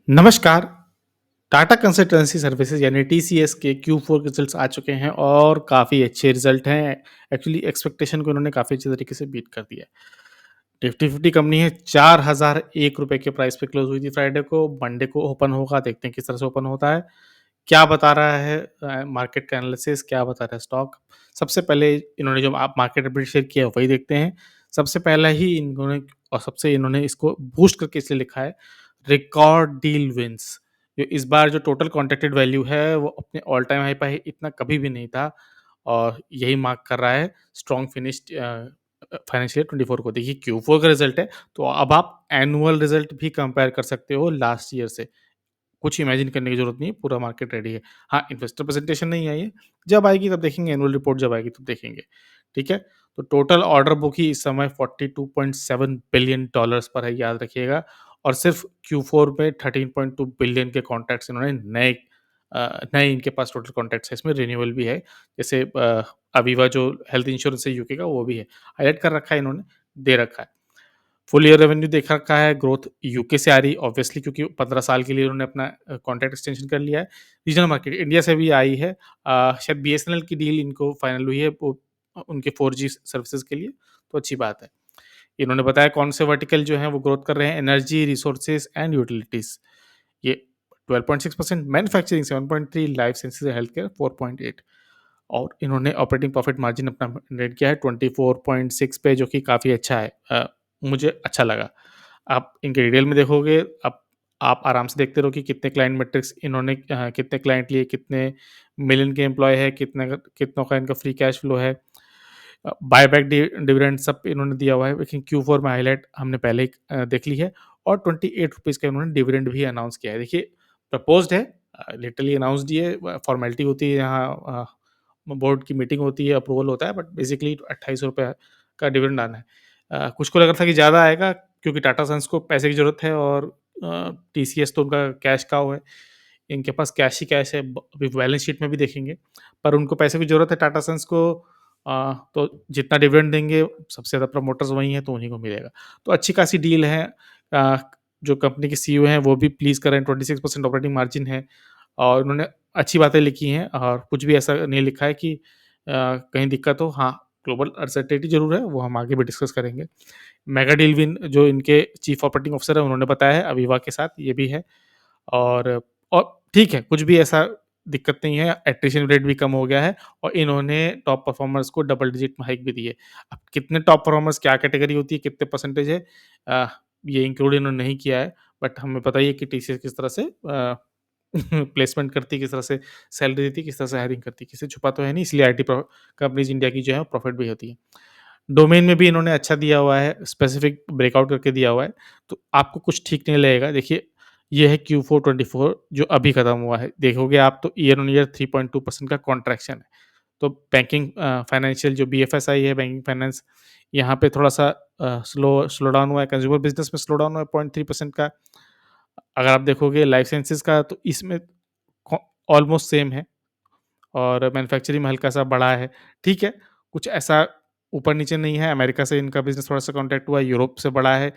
नमस्कार। Tata consultancy services यानी TCS के Q4 रिजल्ट्स आ चुके हैं और काफ़ी अच्छे रिजल्ट हैं। एक्चुअली एक्सपेक्टेशन को उन्होंने काफ़ी अच्छे तरीके से बीट कर दिया है। निफ्टी 50 कंपनी है, ₹4001 के प्राइस पे क्लोज़ हुई थी फ्राइडे को, मंडे को ओपन होगा, देखते हैं किस तरह से ओपन होता है। क्या बता रहा है मार्केट का एनालिसिस, क्या बता रहा है स्टॉक? सबसे पहले इन्होंने जो आप मार्केट अपडेट शेयर किया है, वही देखते हैं। सबसे पहला ही इन्होंने और सबसे इन्होंने इसको बूस्ट करके इसलिए लिखा है, रिकॉर्ड डील विन्स। जो इस बार जो टोटल कॉन्ट्रैक्टेड वैल्यू है, वो अपने ऑल टाइम हाई पे है, इतना कभी भी नहीं था और यही मार्क कर रहा है स्ट्रॉन्ग फिनिश फाइनेंशियल ईयर 24 को। देखिए Q4 का रिज़ल्ट है, तो अब आप एनुअल रिज़ल्ट भी कंपेयर कर सकते हो लास्ट ईयर से। कुछ इमेजिन करने की ज़रूरत नहीं है, पूरा मार्केट रेडी है। हाँ, इन्वेस्टर प्रेज़ेंटेशन नहीं आई है, जब आएगी तब देखेंगे, एनुअल रिपोर्ट जब आएगी तब देखेंगे, ठीक है? तो टोटल ऑर्डर बुक ही इस समय $42.7 बिलियन पर है, याद रखिएगा और सिर्फ़ Q4 में 13.2 बिलियन के कॉन्ट्रैक्ट्स इन्होंने नए इनके पास टोटल कॉन्ट्रैक्ट्स है, इसमें रिन्यूअल भी है। जैसे अवीवा जो हेल्थ इंश्योरेंस है यूके का, वो भी है। हाइलाइट कर रखा है इन्होंने, दे रखा है। फुल ईयर रेवेन्यू देख रखा है, ग्रोथ यूके से आ रही है ऑब्वियसली क्योंकि 15 साल के लिए उन्होंने अपना कॉन्ट्रैक्ट एक्सटेंशन कर लिया है। रीजनल मार्केट इंडिया से भी आई है। शायद बीएसएनएल की डील इनको फाइनल हुई है वो उनके 4G सर्विसेज़ के लिए, तो अच्छी बात है। इन्होंने बताया कौन से वर्टिकल जो हैं वो ग्रोथ कर रहे हैं, एनर्जी, रिसोर्सेज़ एंड यूटिलिटीज़ ये 12.6%, manufacturing 7.3, life sciences and health care 4.8 और इन्होंने ऑपरेटिंग प्रॉफिट मार्जिन अपना मेंटेन किया है 24.6 पे जो कि काफ़ी अच्छा है। मुझे अच्छा लगा। आप इनके डिटेल में देखोगे आप आराम से देखते रहो कि कितने क्लाइंट मैट्रिक्स इन्होंने कितने क्लाइंट लिए, कितने मिलियन के एम्प्लॉयी है, कितनों का इनका फ्री कैश फ्लो है। बायबैक डिविडेंड सब इन्होंने दिया हुआ है, लेकिन Q4 में हाइलाइट हमने पहले ही देख ली है और ₹28 का इन्होंने डिविडेंड भी अनाउंस किया है। देखिए प्रपोज़्ड है, लिटरली अनाउंस्ड ही है, फॉर्मेलिटी होती है यहाँ बोर्ड की मीटिंग होती है, अप्रूवल होता है बट बेसिकली ₹28 का डिविडेंड आना है। कुछ को लग रहा था कि ज़्यादा आएगा क्योंकि टाटा सन्स को पैसे की ज़रूरत है और टीसीएस तो उनका कैश काऊ है। इनके पास कैश ही कैश है, अभी बैलेंस शीट में भी देखेंगे, पर उनको पैसे की ज़रूरत है टाटा सन्स को तो जितना डिविडेंड देंगे सबसे ज़्यादा प्रमोटर्स वही हैं तो उन्हीं को मिलेगा। तो अच्छी खासी डील है। अ, जो कंपनी के सीईओ हैं वो भी प्लीज़ कर रहे हैं, 26% ऑपरेटिंग मार्जिन है और उन्होंने अच्छी बातें लिखी हैं और कुछ भी ऐसा नहीं लिखा है कि कहीं दिक्कत हो। हाँ, ग्लोबल अनसर्टेनिटी ज़रूर है, वो हम आगे भी डिस्कस करेंगे। मेगा डील विन जो इनके चीफ ऑपरेटिंग ऑफिसर हैं उन्होंने बताया है अवीवा के साथ, ये भी है और ठीक है, कुछ भी ऐसा दिक्कत नहीं है, एट्रिशन रेट भी कम हो गया है और इन्होंने टॉप परफॉर्मर्स को डबल डिजिट में हाइक भी दी है। अब कितने टॉप परफॉर्मर्स क्या कैटेगरी होती है, कितने परसेंटेज है अ, ये इंक्लूड इन्होंने नहीं किया है, बट हमें पता ही है कि टीसीएस किस तरह से प्लेसमेंट करती है, किस तरह से सैलरी देती है, किस तरह से हायरिंग करती है, किसी से छुपा तो है नहीं, इसलिए आईटी कंपनीज़ इंडिया की जो है प्रॉफिट भी होती है। डोमेन में भी इन्होंने अच्छा दिया हुआ है, स्पेसिफिक ब्रेकआउट करके दिया हुआ है, तो आपको कुछ ठीक नहीं लगेगा। देखिए, ये है Q4 24 जो अभी खत्म हुआ है। देखोगे आप तो ईयर ऑन ईयर 3.2% का कॉन्ट्रैक्शन है। तो बैंकिंग फाइनेंशियल जो बीएफएसआई है, बैंकिंग फाइनेंस, यहाँ पे थोड़ा-सा स्लो डाउन हुआ है। कंज्यूमर बिज़नेस में स्लो डाउन हुआ है 0.3% का। अगर आप देखोगे लाइफ साइंसेज़ का तो इसमें कॉ ऑलमोस्ट सेम है। और मैन्युफैक्चरिंग में हल्का-सा बढ़ा है। ठीक है, कुछ ऐसा ऊपर-नीचे नहीं है, अमेरिका से इनका बिज़नेस थोड़ा-सा कॉन्ट्रैक्ट हुआ है, यूरोप से बढ़ा है,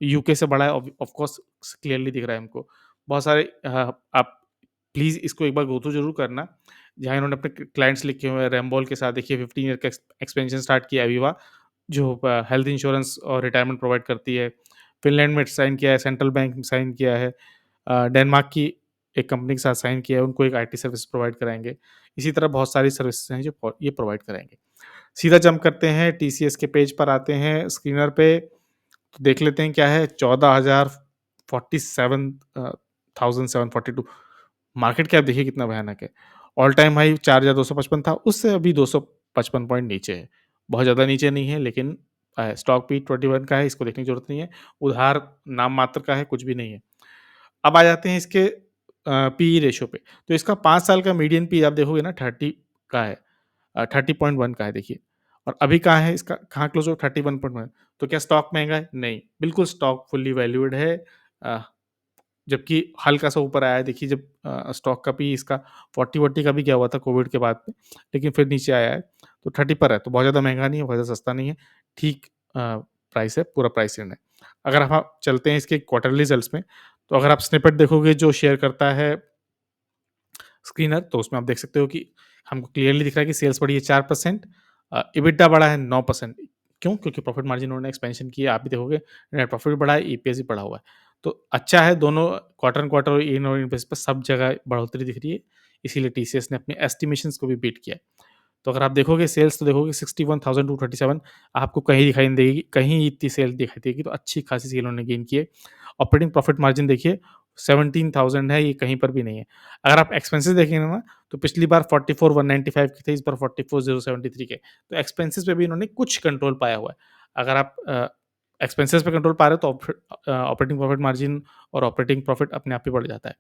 यूके से बढ़ा है, ऑफ कोर्स क्लियरली दिख रहा है हमको। बहुत सारे आप प्लीज़ इसको एक बार गो थ्रू ज़रूर करना, जहाँ इन्होंने अपने क्लाइंट्स लिखे हुए हैं, रेमबोल के साथ देखिए 15 ईयर का एक्सपेंशन स्टार्ट किया है अवीवा, जो हेल्थ इंश्योरेंस और रिटायरमेंट प्रोवाइड करती है। फ़िनलैंड में साइन किया है, सेंट्रल बैंक में साइन किया है, डेनमार्क की एक कंपनी के साथ साइन किया है, उनको एक आईटी सर्विस प्रोवाइड कराएँगे। इसी तरह बहुत सारी सर्विसेज़ हैं जो ये प्रोवाइड कराएँगे। सीधा जंप करते हैं टीसीएस के पेज पर आते हैं स्क्रीनर पे, तो देख लेते हैं क्या है 14,047 1742 मार्केट कैप देखिए कितना भयानक है। ऑल टाइम हाई 4,255 था, उससे अभी 255 पॉइंट नीचे है। बहुत ज़्यादा नीचे नहीं है लेकिन स्टॉक पी 21 का है, इसको देखने की ज़रूरत नहीं है। उधार नाम मात्र का है, कुछ भी नहीं है। अब आ जाते हैं इसके पीई रेशियो पे। तो इसका 5 साल का मीडियन पी आप देखोगे ना 30 का है, 30.1 का है देखिए और अभी कहाँ है इसका, कहाँ क्लोज़ हुआ 31.1। तो क्या स्टॉक महँगा है? नहीं, बिल्कुल स्टॉक फुल्ली वैल्यूड है। अ, जबकि हल्का-सा ऊपर आया है देखिए जब स्टॉक का पी इसका 40-40 का भी गया हुआ था कोविड के बाद में, लेकिन फिर नीचे आया है। तो 30 पर है, तो बहुत ज़्यादा महँगा नहीं है, बहुत ज़्यादा सस्ता नहीं है। ठीक प्राइस है, पूरा प्राइस इन है। अगर हम चलते हैं इसके क्वार्टरली रिजल्ट्स में, तो अगर आप स्निपेट देखोगे जो शेयर करता है स्क्रीनर, तो उसमें आप देख सकते हो कि हमको क्लियरली दिख रहा है कि सेल्स बढ़ी है 4%, EBITDA बढ़ा है 9%। क्यों? क्योंकि प्रॉफिट मार्जिन उन्होंने एक्सपेंशन की है, आप भी देखोगे नेट प्रॉफिट भी बढ़ा है, ईपीएस भी बढ़ा हुआ है। तो अच्छा है, दोनों क्वार्टर ऑन क्वार्टर और ईयर ऑन ईयर बेसिस पे सब जगह बढ़ोतरी दिख रही है, इसीलिए टीसीएस ने अपने एस्टिमेशंस को भी बीट किया है। तो अगर आप देखोगे सेल्स, तो देखोगे 61,237, आपको कहीं दिखाई नहीं देगी, कहीं इतनी सेल दिखाई देगी, तो अच्छी खासी सेल उन्होंने गेन की है। ऑपरेटिंग प्रॉफिट मार्जिन देखिए 17,000 है, ये कहीं पर भी नहीं है। अगर आप एक्सपेंसेस देखेंगे ना, तो पिछली बार 44,195 के थे, इस बार 44,073 के। तो एक्सपेंसेस पे भी इन्होंने कुछ कंट्रोल पाया हुआ है। अगर आप एक्सपेंसेस पे कंट्रोल पा रहे हो, तो ऑपरेटिंग प्रॉफिट मार्जिन और ऑपरेटिंग प्रॉफिट अपने आप ही बढ़ जाता है।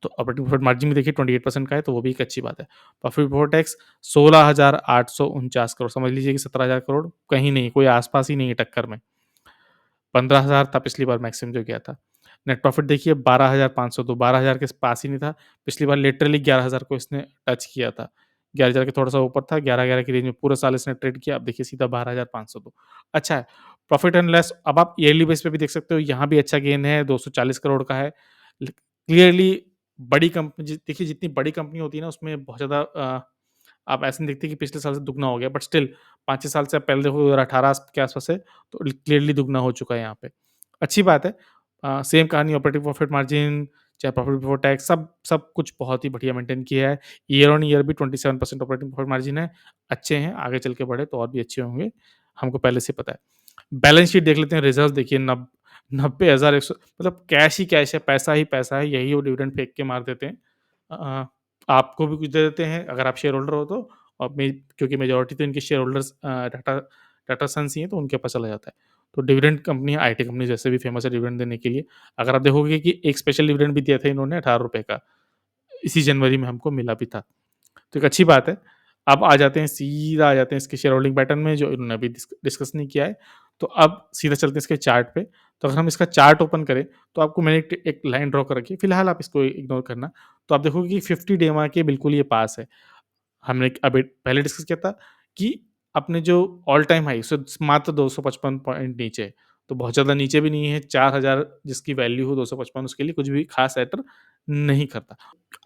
तो ऑपरेटिंग प्रॉफिट मार्जिन भी देखिए 28% का है, तो वो भी एक अच्छी बात है। प्रॉफिट बिफोर टैक्स 16,849 करोड़, समझ लीजिए कि 17,000 करोड़ कहीं नहीं, कोई आस-पास ही नहीं है टक्कर में। 15,000 था पिछली बार मैक्सिमम जो गया था। नेट प्रॉफिट देखिए 12,502, 12,000 के पास ही नहीं था। पिछली बार लिटरली 11,000 को इसने टच किया था। 11,000 के थोड़ा-सा ऊपर था, 11,11 की रेंज में पूरा साल इसने ट्रेड किया। अब देखिए सीधा 12,502। अच्छा है, प्रॉफिट एंड लॉस अब आप ईयरली बेस पे भी देख सकते हो, यहाँ भी अच्छा गेन है, 240 करोड़ का है। क्लियरली बड़ी कंपनी देखिए, जितनी बड़ी कंपनी होती है ना, उसमें बहुत ज़्यादा आप ऐसे नहीं देखते कि पिछले साल से दुगना हो गया, बट स्टिल 5-6 साल से आप पहले देखो 2018 के आसपास है, तो क्लियरली दुगना हो चुका है यहाँ पे। अच्छी बात है। सेम कहानी ऑपरेटिंग प्रॉफिट मार्जिन, चाहे प्रॉफिट बिफोर टैक्स, सब सब कुछ बहुत ही बढ़िया मेंटेन किया है। ईयर ऑन ईयर भी 27% ऑपरेटिंग प्रॉफिट मार्जिन है, अच्छे हैं, आगे चल के बढ़े तो और भी अच्छे होंगे, हमको पहले से पता है। बैलेंस शीट देख लेते हैं, रिजल्ट देखिए 90,100 मतलब कैश ही कैश है, पैसा ही पैसा है, यही वो डिविडेंड फेंक के मार देते हैं। अ, आपको भी कुछ दे देते हैं अगर आप शेयर होल्डर हो तो, और क्योंकि मेजॉरिटी तो इनके share holders Tata Tata sons ही हैं, तो उनके पास चला जाता है। तो डिविडेंड कंपनी है, आईटी कंपनी जैसे भी फेमस है डिविडेंड देने के लिए। अगर आप देखोगे कि एक स्पेशल डिविडेंड भी दिया था इन्होंने ₹18 का, इसी जनवरी में हमको मिला भी था। तो एक अच्छी बात है। अब आ जाते हैं, सीधा आ जाते हैं इसके शेयर होल्डिंग पैटर्न में, जो इन्होंने अभी डिस्कस नहीं किया है। तो अब सीधा चलते हैं इसके चार्ट पे। तो अगर हम इसका चार्ट ओपन करें, तो आपको मैंने एक लाइन ड्रॉ कर रखी है, फिलहाल आप इसको इग्नोर करना। तो आप देखोगे कि 50 डे EMA के बिल्कुल ये पास है। हमने अभी पहले डिस्कस किया था कि अपने जो ऑल टाइम हाई उससे मात्र 255 पॉइंट नीचे है। तो बहुत ज़्यादा नीचे भी नहीं है, 4,000 जिसकी वैल्यू हो 255, उसके लिए कुछ भी खास मैटर नहीं करता।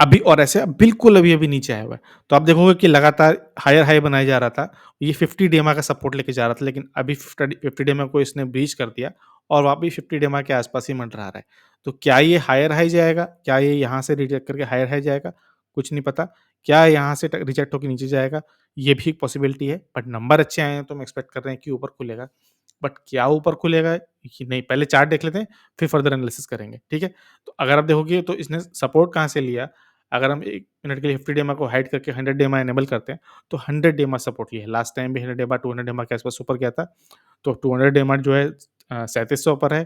अभी और ऐसे बिल्कुल अभी-अभी नीचे आया हुआ है। तो आप देखोगे कि लगातार हायर हाई बनाया जा रहा था। ये 50 डेमा का सपोर्ट लेके जा रहा था, लेकिन अभी 50 डेमा को इसने ब्रीच कर दिया और वापिस 50 डेमा के आसपास ही मंडरा रहा है। तो क्या ये हायर हाई जाएगा? क्या ये यहाँ से रिजेक्ट करके हायर हाई जाएगा? कुछ नहीं पता। क्या यहाँ से रिजेक्ट होके नीचे जाएगा? ये भी एक पॉसिबिलिटी है, बट नंबर अच्छे आए हैं तो हम एक्सपेक्ट कर रहे हैं कि ऊपर खुलेगा। बट क्या ऊपर खुलेगा कि नहीं, पहले चार्ट देख लेते हैं, फिर फर्दर एनालिसिस करेंगे, ठीक है? तो अगर आप देखोगे तो इसने सपोर्ट कहाँ से लिया? अगर हम 1 मिनट के लिए 50 डेमा को हाइड करके 100 डेमा इनेबल करते हैं, तो 100 डेमा सपोर्ट लिया है। लास्ट टाइम भी 100 डेमा 200 डेमा के आसपास ऊपर गया था। तो 200 डेमा जो है 3700 पर है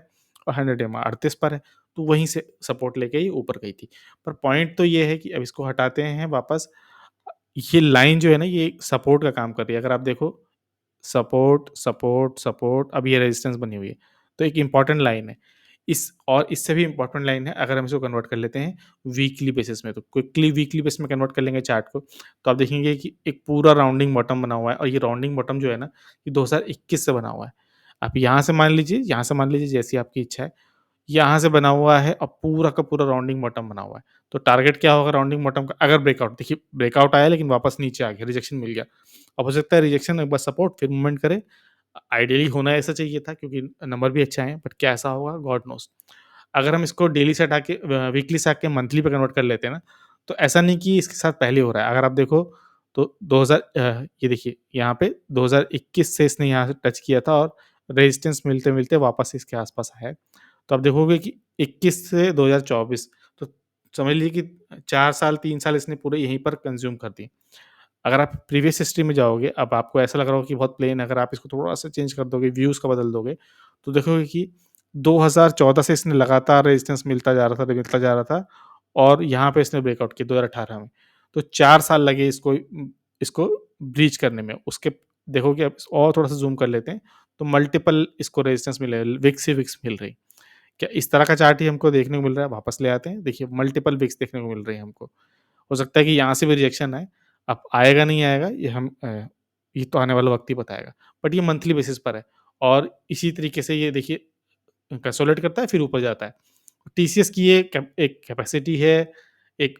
और 100 डेमा 38 पर है। तो वहीं से सपोर्ट लेके ही ऊपर गई थी। पर पॉइंट तो ये है कि अब इसको हटाते हैं वापस। ये लाइन जो है ना, ये सपोर्ट का काम कर रही है। अगर आप देखो सपोर्ट, सपोर्ट, सपोर्ट, अब ये रेजिस्टेंस बनी हुई है। तो एक इम्पोर्टेंट लाइन है। इस और इससे भी इम्पोर्टेंट लाइन है, अगर हम इसको कन्वर्ट कर लेते हैं वीकली बेसिस में, तो क्विकली वीकली बेस में कन्वर्ट कर लेंगे चार्ट को, तो आप देखेंगे कि एक पूरा राउंडिंग बॉटम बना हुआ है, और ये राउंडिंग बॉटम जो है ना, ये 2021 से बना हुआ है। आप यहाँ से मान लीजिए जैसी आपकी इच्छा है, यहाँ से बना हुआ है और पूरा का पूरा राउंडिंग बॉटम बना हुआ है। तो टारगेट क्या होगा राउंडिंग बॉटम का? अगर ब्रेकआउट देखिए, ब्रेकआउट आया लेकिन वापस नीचे आ गया, रिजेक्शन मिल गया। अब हो सकता है रिजेक्शन एक बार सपोर्ट फिर मूवमेंट करे। आइडियली होना ऐसा चाहिए था, क्योंकि नंबर भी अच्छा है, बट क्या ऐसा होगा गॉड नोज़। अगर हम इसको डेली से हटा के वीकली से हट के मंथली पे कन्वर्ट कर लेते हैं ना, तो ऐसा नहीं कि इसके साथ पहले हो रहा है। अगर आप देखो तो ये देखिए यहाँ पे 2021 से इसने यहाँ से टच किया था और रेजिस्टेंस मिलते-मिलते वापस इसके आस-पास आया है। तो आप देखोगे कि 21 से 2024, तो समझ लीजिए कि 4 साल, 3 साल इसने पूरे यहीं पर कंज़्यूम कर दिए। अगर आप प्रीवियस हिस्ट्री में जाओगे, अब आपको ऐसा लग रहा होगा कि बहुत प्लेन है, अगर आप इसको थोड़ा-सा चेंज कर दोगे, व्यूज़ का बदल दोगे, तो देखोगे कि 2014 से इसने लगातार रेजिस्टेंस मिलता जा रहा था और यहाँ पे इसने ब्रेकआउट किया 2018 में। तो 4 साल लगे इसको ब्रीच करने में। उसके देखोगे, अब और थोड़ा-सा ज़ूम कर लेते हैं, तो मल्टिपल इसको रेजिस्टेंस मिले, विक्स ही विक्स मिल रही। क्या इस तरह का चार्ट ही हमको देखने को मिल रहा है? वापस ले आते हैं, देखिए मल्टिपल विक्स देखने को मिल रही है हमको। हो सकता है कि यहाँ से भी रिजेक्शन आए। अब आएगा नहीं आएगा ये तो आने वाला वक़्त ही बताएगा। बट ये मंथली बेसिस पर है और इसी तरीके से ये देखिए कंसोलिडेट करता है फिर ऊपर जाता है। टीसीएस की ये एक कैपेसिटी है, एक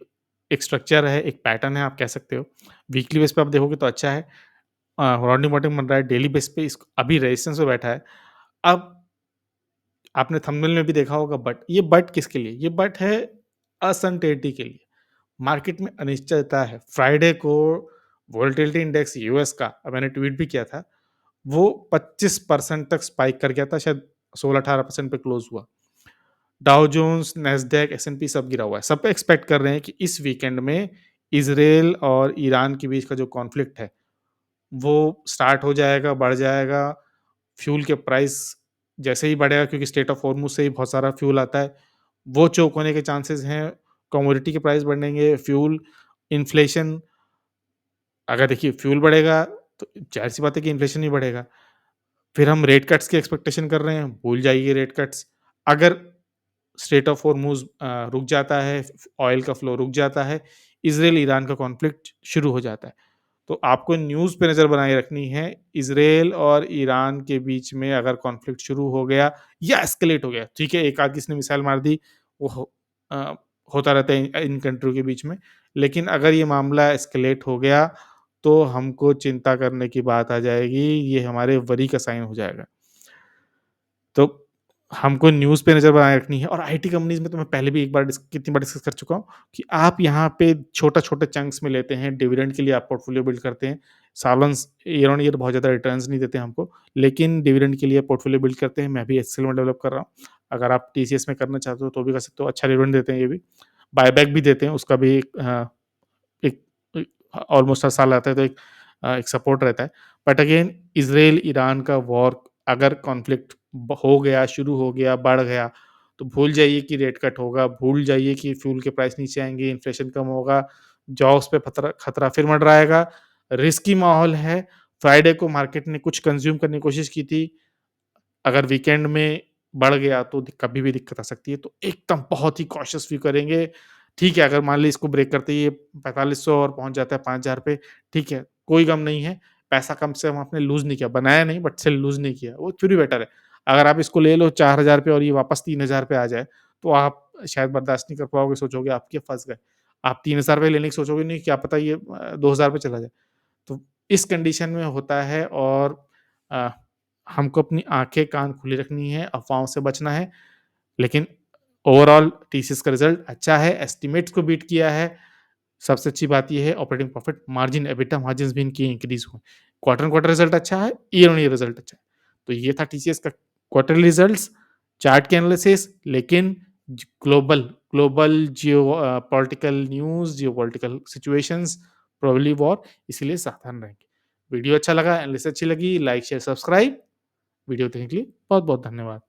एक स्ट्रक्चर है, एक पैटर्न है आप कह सकते हो। वीकली बेस पे आप देखोगे तो अच्छा है। राउंडिंग बॉटम बन रहा है, डेली बेस पे इसको अभी रेजिस्टेंस पे बैठा है। अब आपने थंबनेल में भी देखा होगा बट, ये बट किसके लिए? ये बट है अनसर्टेनिटी के लिए। मार्केट में अनिश्चितता है। फ्राइडे को वोलेटिलिटी इंडेक्स यूएस का, मैंने ट्वीट भी किया था, वो 25% तक स्पाइक कर गया था, शायद 16-18% पे क्लोज हुआ। डाउ जोन्स, नैस्डैक, एस-एन-पी सब गिरा हुआ है। सब एक्सपेक्ट कर रहे हैं कि इस वीकेंड में इज़राइल और ईरान के बीच का जो कॉन्फ्लिक्ट है, वो स्टार्ट हो जाएगा, बढ़ जाएगा। फ्यूल के प्राइस जैसे ही बढ़ेगा, क्योंकि स्ट्रेट ऑफ हॉर्मुज़ से ही बहुत सारा फ्यूल आता है, वो चोक होने के चांसेस हैं। कमोडिटी के प्राइस बढ़ेंगे, फ्यूल, इन्फ्लेशन, अगर देखिए फ्यूल बढ़ेगा, तो ज़ाहिर-सी बात है कि इन्फ्लेशन भी बढ़ेगा। फिर हम रेट कट्स की एक्सपेक्टेशन कर रहे हैं, भूल जाइए रेट कट्स। अगर स्ट्रेट ऑफ हॉर्मुज़ रुक जाता है, ऑयल का फ्लो रुक जाता है, इज़राइल-ईरान का कॉन्फ्लिक्ट शुरू हो जाता है। तो आपको न्यूज़ पे नज़र बनाए रखनी है। इज़राइल और ईरान के बीच में अगर कॉन्फ्लिक्ट शुरू हो गया या एस्केलेट हो गया, ठीक है, एक आध किसी ने मिसाइल मार दी, वो अ, होता रहता है इन कंट्रियों के बीच में। लेकिन अगर ये मामला एस्केलेट हो गया, तो हमको चिंता करने की बात आ जाएगी, ये हमारे वरी का साइन हो जाएगा। तो हमको न्यूज़ पे नज़र बनाए रखनी है, और आईटी कंपनीज़ में तो मैं पहले भी एक बार कितनी बार डिस्कस कर चुका हूँ कि आप यहाँ पे छोटे-छोटे चंक्स में लेते हैं, डिविडेंड के लिए आप पोर्टफोलियो बिल्ड करते हैं। सालोंस ईयर ऑन ईयर बहुत ज़्यादा रिटर्न्स नहीं देते हमको, लेकिन डिविडेंड के लिए पोर्टफोलियो बिल्ड करते हैं। मैं भी एक्सेल में डेवलप कर रहा हूँ। अगर आप टीसीएस में करना चाहते हो तो भी कर सकते हो, अच्छा डिविडेंड देते हैं ये भी। बायबैक भी देते हैं, उसका भी एक ऑलमोस्ट हर साल आता है, तो एक सपोर्ट रहता है। बट अगेन इज़राइल-ईरान का वॉर अगर कॉन्फ्लिक्ट हो गया, शुरू हो गया, बढ़ गया, तो भूल जाइए कि रेट कट होगा, भूल जाइए कि फ्यूल के प्राइस नीचे आएँगे, इन्फ्लेशन कम होगा, जॉब्स पे खतरा खतरा फिर मंडराएगा, रिस्की माहौल है। फ्राइडे को मार्केट ने कुछ कंज़्यूम करने की कोशिश की थी, अगर वीकेंड में बढ़ गया तो कभी भी दिक्कत आ सकती है, तो एकदम बहुत ही कॉशियस व्यू करेंगे। ठीक है, अगर मान लीजिए इसको ब्रेक करते ही ये 4500 और पहुँच जाता है 5000 पे, ठीक है, कोई गम नहीं है, पैसा कम से कम आपने लूज़ नहीं किया, बनाया नहीं बट स्टिल लूज़ नहीं किया, वो फिर भी बेटर है। अगर आप इसको ले लो 4000 पे और ये वापस 3000 पे आ जाए, तो आप शायद बर्दाश्त नहीं कर पाओगे, सोचोगे आप कि फँस गए। आप 3000 पे लेने की सोचोगे नहीं, क्या पता ये 2000 पे चला जाए। तो इस कंडीशन में होता है, और अ, हमको अपनी आँखें, कान खुली रखनी है, अफ़वाहों से बचना है। लेकिन ओवरऑल टीसीएस का रिज़ल्ट अच्छा है, एस्टीमेट्स को बीट किया है। सबसे अच्छी बात ये है operating profit margin, EBITDA margins भी इनकी इंक्रीज़ हुए। क्वार्टर ऑन क्वार्टर रिज़ल्ट अच्छा है, ईयर ऑन ईयर रिज़ल्ट अच्छा है। तो ये था टीसीएस का क्वार्टरली रिज़ल्ट्स, चार्ट के एनालिसिस, लेकिन global global political news, geopolitical situations, probably war, इसीलिए सावधान रहेंगे। वीडियो अच्छा लगा, एनालिसिस अच्छी लगी, लाइक, शेयर, सब्सक्राइब। वीडियो देखने के लिए बहुत-बहुत धन्यवाद।